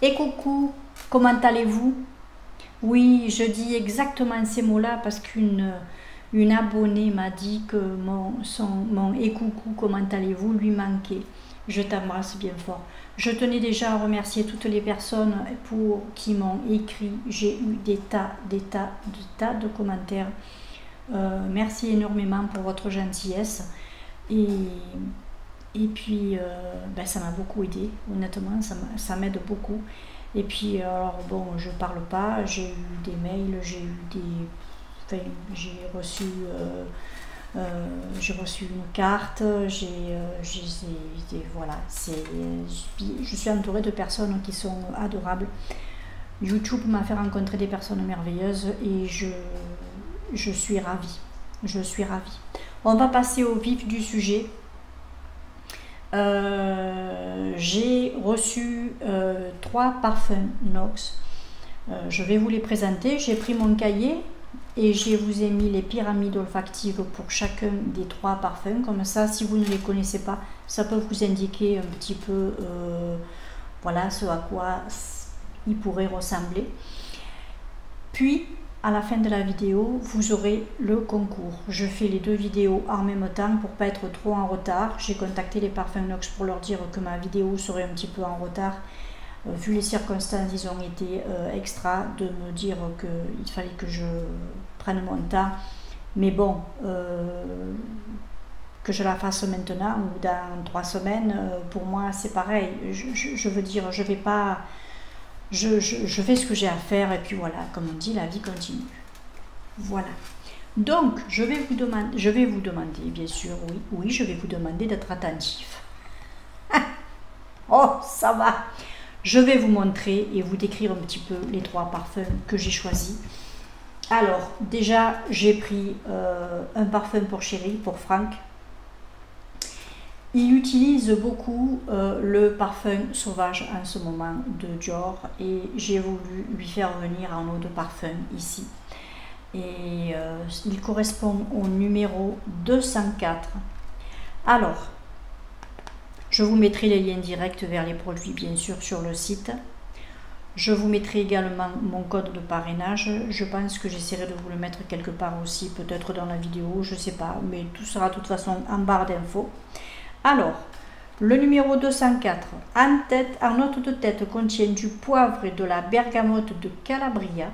Et coucou, comment allez-vous? Oui, je dis exactement ces mots-là parce qu'une abonnée m'a dit que mon et coucou, comment allez-vous lui manquait. Je t'embrasse bien fort. Je tenais déjà à remercier toutes les personnes qui m'ont écrit. J'ai eu des tas de commentaires. Merci énormément pour votre gentillesse. Et puis, ben, ça m'a beaucoup aidé, honnêtement, ça m'aide beaucoup. Et puis, alors bon, je parle pas, j'ai eu des mails, enfin, j'ai reçu une carte, voilà, je suis entourée de personnes qui sont adorables. YouTube m'a fait rencontrer des personnes merveilleuses et je suis ravie. Je suis ravie. On va passer au vif du sujet. J'ai reçu 3 parfums Nox. Je vais vous les présenter. J'ai pris mon cahier et je vous ai mis les pyramides olfactives pour chacun des 3 parfums. Comme ça, si vous ne les connaissez pas, ça peut vous indiquer un petit peu voilà, ce à quoi ils pourraient ressembler. Puis, à la fin de la vidéo, vous aurez le concours. Je fais les 2 vidéos en même temps pour pas être trop en retard. J'ai contacté les parfums Nox pour leur dire que ma vidéo serait un petit peu en retard. Vu les circonstances, ils ont été extra de me dire qu'il fallait que je prenne mon temps. Mais bon, que je la fasse maintenant ou dans 3 semaines, pour moi c'est pareil. Je veux dire, je vais pas... Je fais ce que j'ai à faire et puis voilà, comme on dit, la vie continue. Voilà. Donc, je vais vous demander, bien sûr, oui, je vais vous demander d'être attentif. Oh, ça va. Je vais vous montrer et vous décrire un petit peu les 3 parfums que j'ai choisis. Alors, déjà, j'ai pris un parfum pour chéri, pour Franck. Il utilise beaucoup le parfum sauvage en ce moment de Dior et j'ai voulu lui faire venir un lot de parfum ici. Et il correspond au numéro 204. Alors, je vous mettrai les liens directs vers les produits bien sûr sur le site. Je vous mettrai également mon code de parrainage. Je pense que j'essaierai de vous le mettre quelque part aussi, peut-être dans la vidéo, je ne sais pas, mais tout sera de toute façon en barre d'infos. Alors, le numéro 204, en note de tête, contient du poivre et de la bergamote de Calabria.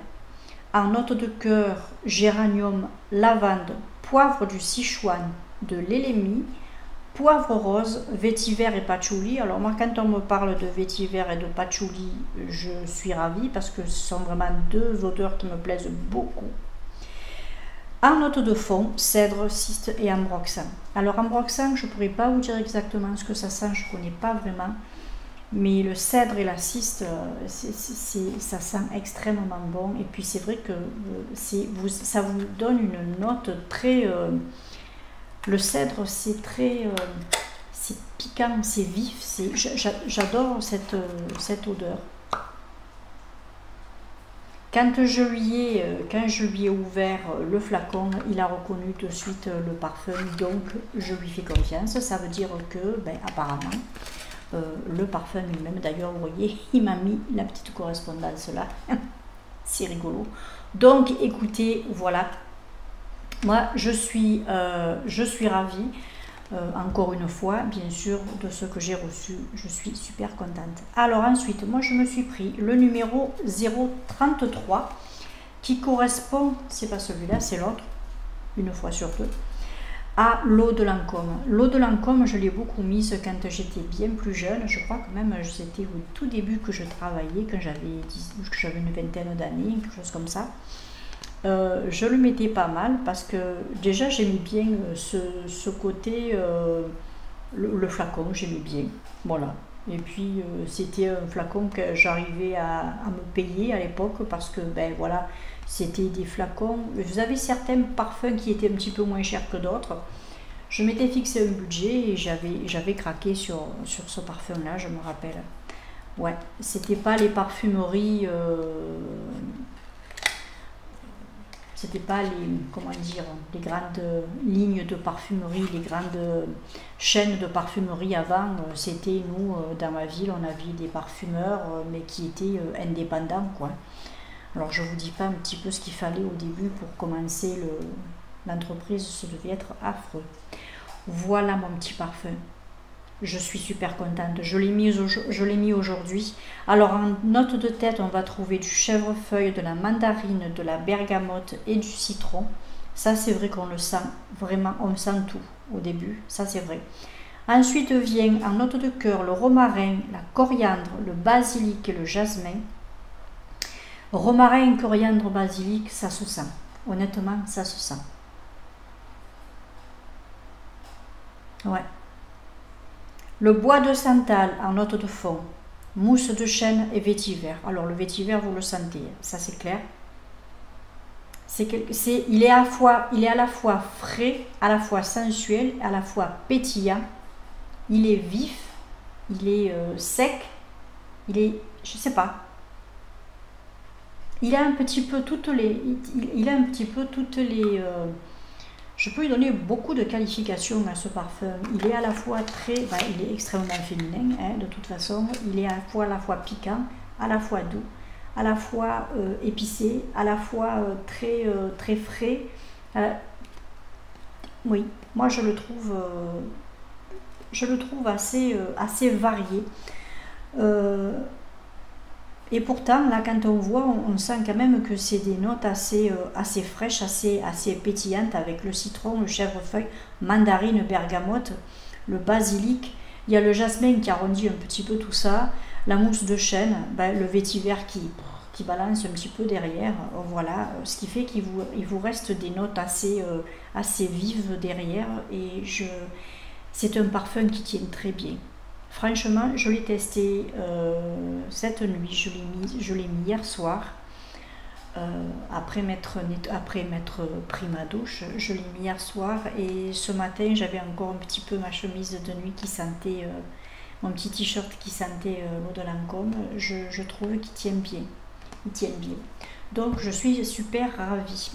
En note de cœur, géranium, lavande, poivre du Sichuan, de l'Elemi, poivre rose, vétiver et patchouli. Alors moi, quand on me parle de vétiver et de patchouli, je suis ravie parce que ce sont vraiment 2 odeurs qui me plaisent beaucoup. En note de fond, cèdre, cyste et ambroxan. Alors ambroxan, je ne pourrais pas vous dire exactement ce que ça sent, je ne connais pas vraiment. Mais le cèdre et la cyste, ça sent extrêmement bon. Et puis c'est vrai que ça vous donne une note très... le cèdre, c'est très... c'est piquant, c'est vif. J'adore cette odeur. Quand je lui ai ouvert le flacon, il a reconnu de suite le parfum, donc je lui fais confiance. Ça veut dire que, ben, apparemment, le parfum lui-même, d'ailleurs, vous voyez, il m'a mis la petite correspondance là. C'est rigolo. Donc, écoutez, voilà. Moi, je suis ravie. Encore une fois, bien sûr, de ce que j'ai reçu, je suis super contente. Alors ensuite, moi je me suis pris le numéro 033 qui correspond, c'est pas celui-là, c'est l'autre, une fois sur 2, à l'eau de Lancôme. L'eau de Lancôme, je l'ai beaucoup mise quand j'étais bien plus jeune. Je crois que même c'était au tout début que je travaillais, quand j'avais une vingtaine d'années, quelque chose comme ça. Je le mettais pas mal parce que déjà j'aimais bien ce côté, le flacon, j'aimais bien, voilà. Et puis c'était un flacon que j'arrivais à me payer à l'époque parce que ben voilà, c'était des flacons. Vous avez certains parfums qui étaient un petit peu moins chers que d'autres. Je m'étais fixé un budget et j'avais craqué sur ce parfum là, je me rappelle. Ouais, c'était pas les parfumeries C'était pas les, comment dire, les grandes lignes de parfumerie, les grandes chaînes de parfumerie avant. C'était nous, dans ma ville, on avait des parfumeurs, mais qui étaient indépendants, quoi. Alors je vous dis pas un petit peu ce qu'il fallait au début pour commencer l'entreprise, ça devait être affreux. Voilà mon petit parfum. Je suis super contente. Je l'ai mis aujourd'hui. Alors en note de tête, on va trouver du chèvrefeuille, de la mandarine, de la bergamote et du citron. Ça c'est vrai qu'on le sent. Vraiment, on sent tout au début. Ça c'est vrai. Ensuite vient en note de cœur le romarin, la coriandre, le basilic et le jasmin. Romarin, coriandre, basilic, ça se sent. Honnêtement, ça se sent. Ouais. Le bois de santal en note de fond, mousse de chêne et vétiver. Alors le vétiver, vous le sentez, ça c'est clair. Il est à la fois frais, à la fois sensuel, à la fois pétillant. Il est vif, il est sec, il est, je sais pas. Il a un petit peu toutes les, je peux lui donner beaucoup de qualifications à ce parfum. Il est à la fois il est extrêmement féminin, hein, de toute façon. Il est à la fois piquant, à la fois doux, à la fois épicé, à la fois très frais. Oui, moi je le trouve assez varié. Et pourtant, là, quand on voit, on sent quand même que c'est des notes assez fraîches, assez pétillantes, avec le citron, le chèvrefeuille, mandarine, bergamote, le basilic. Il y a le jasmin qui arrondit un petit peu tout ça, la mousse de chêne, le vétiver qui balance un petit peu derrière. Voilà, ce qui fait qu'il vous reste des notes assez vives derrière. Et c'est un parfum qui tient très bien. Franchement, je l'ai testé cette nuit, je l'ai mis hier soir, après m'être pris ma douche, je l'ai mis hier soir et ce matin j'avais encore un petit peu ma chemise de nuit qui sentait, mon petit t-shirt qui sentait l'eau de Lancôme. Je trouve qu'il tient bien, donc je suis super ravie.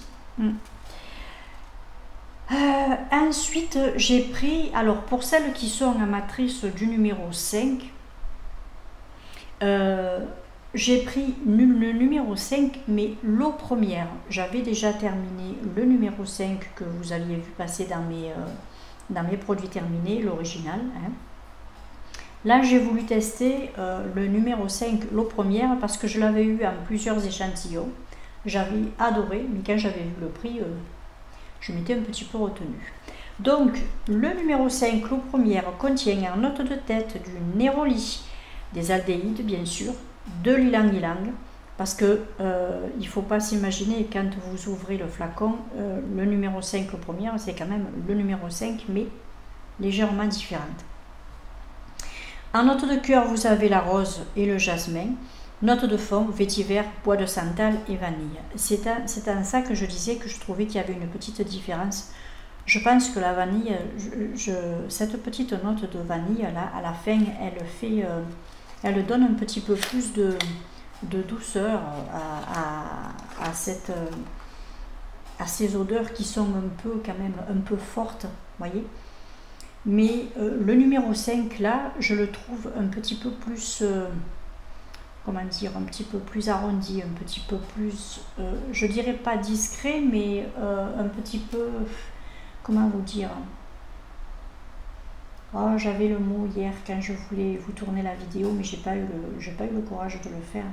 Ensuite, j'ai pris, alors pour celles qui sont amatrices du numéro 5, j'ai pris le numéro 5, mais l'eau première. J'avais déjà terminé le numéro 5 que vous aviez vu passer dans mes produits terminés, l'original. Hein. Là, j'ai voulu tester le numéro 5, l'eau première, parce que je l'avais eu en plusieurs échantillons. J'avais adoré, mais quand j'avais vu le prix... je m'étais un petit peu retenue. Donc, le numéro 5, l'eau première, contient en note de tête du néroli, des aldéhydes bien sûr, de l'ilang-ilang, parce que il ne faut pas s'imaginer quand vous ouvrez le flacon, le numéro 5, l'eau première, c'est quand même le numéro 5, mais légèrement différente. En note de cœur, vous avez la rose et le jasmin. Note de fond, vétiver, bois de santal et vanille. C'est en ça que je disais que je trouvais qu'il y avait une petite différence. Je pense que la vanille, cette petite note de vanille, là, à la fin, elle donne un petit peu plus de douceur à ces odeurs qui sont quand même un peu fortes, voyez. Mais le numéro 5, là, je le trouve un petit peu plus... comment dire, un petit peu plus arrondi, un petit peu plus, je dirais pas discret, mais un petit peu, comment vous dire, oh, j'avais le mot hier quand je voulais vous tourner la vidéo, mais j'ai pas eu le courage de le faire.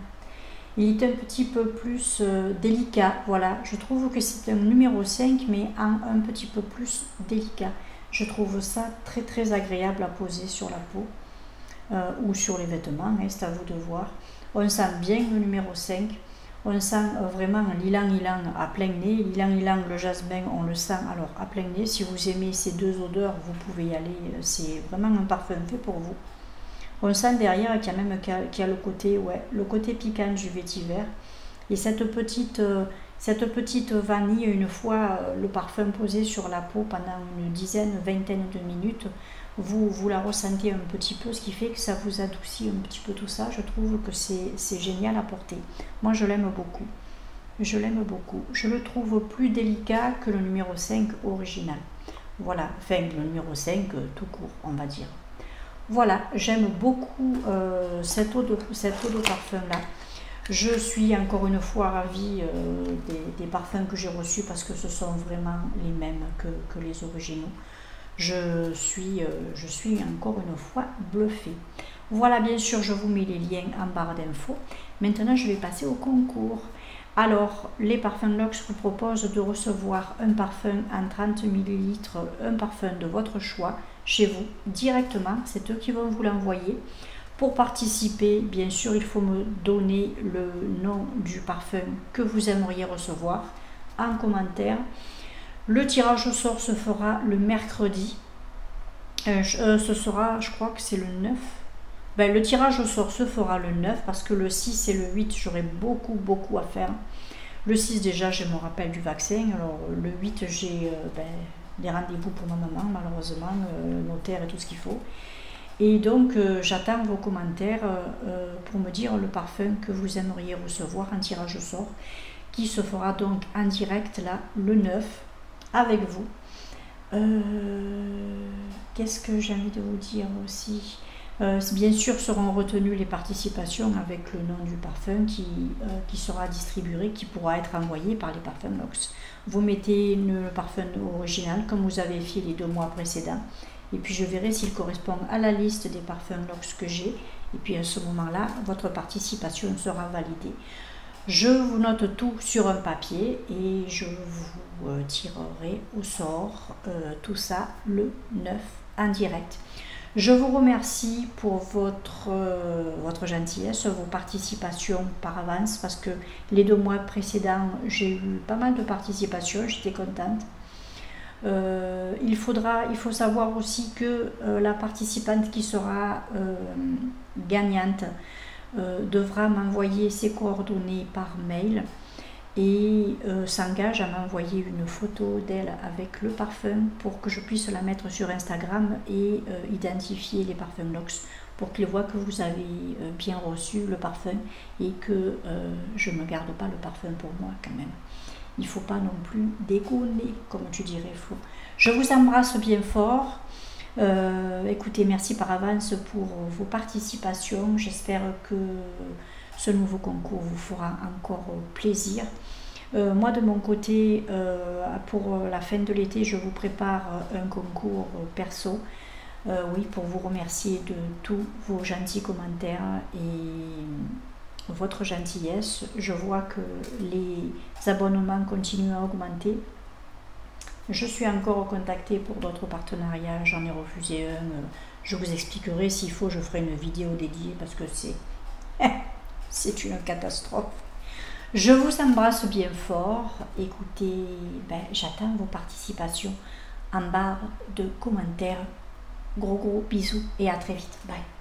Il est un petit peu plus délicat, voilà, je trouve que c'est un numéro 5, mais un petit peu plus délicat. Je trouve ça très très agréable à poser sur la peau ou sur les vêtements, hein, c'est à vous de voir. On sent bien le numéro 5, on sent vraiment l'ilang-ilang à plein nez, l'ilang-ilang, le jasmin, on le sent alors à plein nez. Si vous aimez ces deux odeurs, vous pouvez y aller, c'est vraiment un parfum fait pour vous. On sent derrière qu'il y a le côté piquant du vétiver et cette petite vanille, une fois le parfum posé sur la peau pendant une vingtaine de minutes, vous la ressentez un petit peu, ce qui fait que ça vous adoucit un petit peu tout ça. Je trouve que c'est génial à porter. Moi, je l'aime beaucoup. Je l'aime beaucoup. Je le trouve plus délicat que le numéro 5 original. Voilà, enfin le numéro 5 tout court, on va dire. Voilà, j'aime beaucoup cette eau de parfum là. Je suis encore une fois ravie des parfums que j'ai reçus parce que ce sont vraiment les mêmes que les originaux. Je suis encore une fois bluffée. Voilà, bien sûr, je vous mets les liens en barre d'infos. Maintenant, je vais passer au concours. Alors, les parfums Luxe vous proposent de recevoir un parfum en 30 ml, un parfum de votre choix, chez vous, directement. C'est eux qui vont vous l'envoyer. Pour participer, bien sûr, il faut me donner le nom du parfum que vous aimeriez recevoir en commentaire. Le tirage au sort se fera le mercredi. Ce sera, je crois que c'est le 9. Ben, le tirage au sort se fera le 9 parce que le 6 et le 8, j'aurai beaucoup à faire. Le 6, déjà, je me rappelle du vaccin. Alors, le 8, j'ai des rendez-vous pour ma maman, malheureusement, notaire et tout ce qu'il faut. Et donc, j'attends vos commentaires pour me dire le parfum que vous aimeriez recevoir en tirage au sort, qui se fera donc en direct, là, le 9, avec vous. Qu'est-ce que j'ai envie de vous dire aussi? Bien sûr, seront retenues les participations avec le nom du parfum qui sera distribué, qui pourra être envoyé par les parfums Luxe. Vous mettez le parfum original, comme vous avez fait les 2 mois précédents. Et puis je verrai s'il correspond à la liste des parfums Luxe que j'ai. Et puis à ce moment-là, votre participation sera validée. Je vous note tout sur un papier et je vous tirerai au sort tout ça le 9 en direct. Je vous remercie pour votre gentillesse, vos participations par avance parce que les 2 mois précédents, j'ai eu pas mal de participations, j'étais contente. Il faut savoir aussi que la participante qui sera gagnante devra m'envoyer ses coordonnées par mail et s'engage à m'envoyer une photo d'elle avec le parfum pour que je puisse la mettre sur Instagram et identifier les parfums Luxe pour qu'ils voient que vous avez bien reçu le parfum et que je ne garde pas le parfum pour moi quand même. Il ne faut pas non plus déconner, comme tu dirais, Flo. Je vous embrasse bien fort. Écoutez, merci par avance pour vos participations. J'espère que ce nouveau concours vous fera encore plaisir. Moi, de mon côté, pour la fin de l'été, je vous prépare un concours perso. Oui, pour vous remercier de tous vos gentils commentaires et votre gentillesse. Je vois que les abonnements continuent à augmenter. Je suis encore contactée pour d'autres partenariats, j'en ai refusé un. Je vous expliquerai s'il faut, je ferai une vidéo dédiée parce que c'est une catastrophe. Je vous embrasse bien fort. Écoutez, j'attends vos participations en barre de commentaires. Gros bisous et à très vite. Bye.